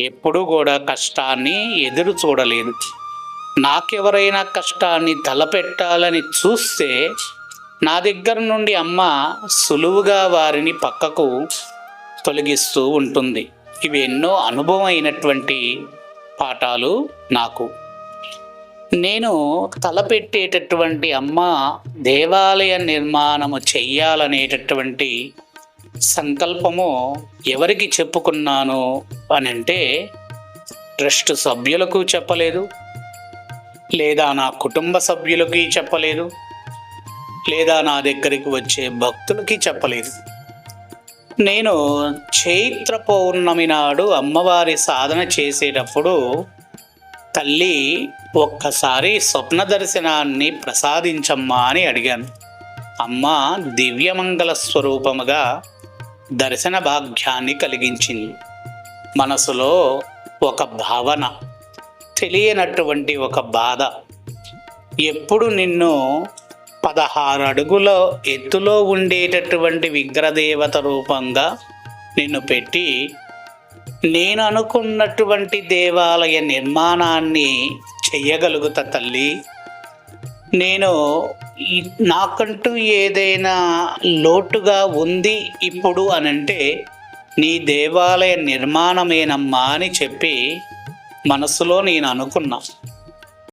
ఎప్పుడూ కూడా కష్టాన్ని ఎదురు చూడలేదు. నాకెవరైనా కష్టాన్ని తలపెట్టాలని చూస్తే నా దగ్గర నుండి అమ్మ సులువుగా వారిని పక్కకు తొలగిస్తూ ఉంటుంది. ఇవి ఎన్నో అనుభవమైనటువంటి పాఠాలు నాకు. నేను తలపెట్టేటటువంటి అమ్మ దేవాలయ నిర్మాణము చెయ్యాలనేటటువంటి సంకల్పము ఎవరికి చెప్పుకున్నాను అనంటే, ట్రస్ట్ సభ్యులకు చెప్పలేదు, లేదా నా కుటుంబ సభ్యులకి చెప్పలేదు, లేదా నా దగ్గరికి వచ్చే భక్తులకి చెప్పలేదు. నేను చైత్ర పౌర్ణమి నాడు అమ్మవారి సాధన చేసేటప్పుడు తల్లి ఒక్కసారి స్వప్న దర్శనాన్ని ప్రసాదించమ్మా అని అడిగాను. అమ్మ దివ్యమంగళ స్వరూపముగా దర్శన భాగ్యాన్ని కలిగించింది. మనసులో ఒక భావన, తెలియనటువంటి ఒక బాధ. ఎప్పుడు నిన్ను 16 అడుగుల ఎత్తులో ఉండేటటువంటి విగ్రహదేవత రూపంగా నిన్ను పెట్టి నేను అనుకున్నటువంటి దేవాలయ నిర్మాణాన్ని చెయ్యగలుగుతా తల్లి. నేను నాకంటూ ఏదైనా లోటుగా ఉంది ఇప్పుడు అనంటే నీ దేవాలయ నిర్మాణమేనమ్మా అని చెప్పి మనసులో నేను అనుకున్నా.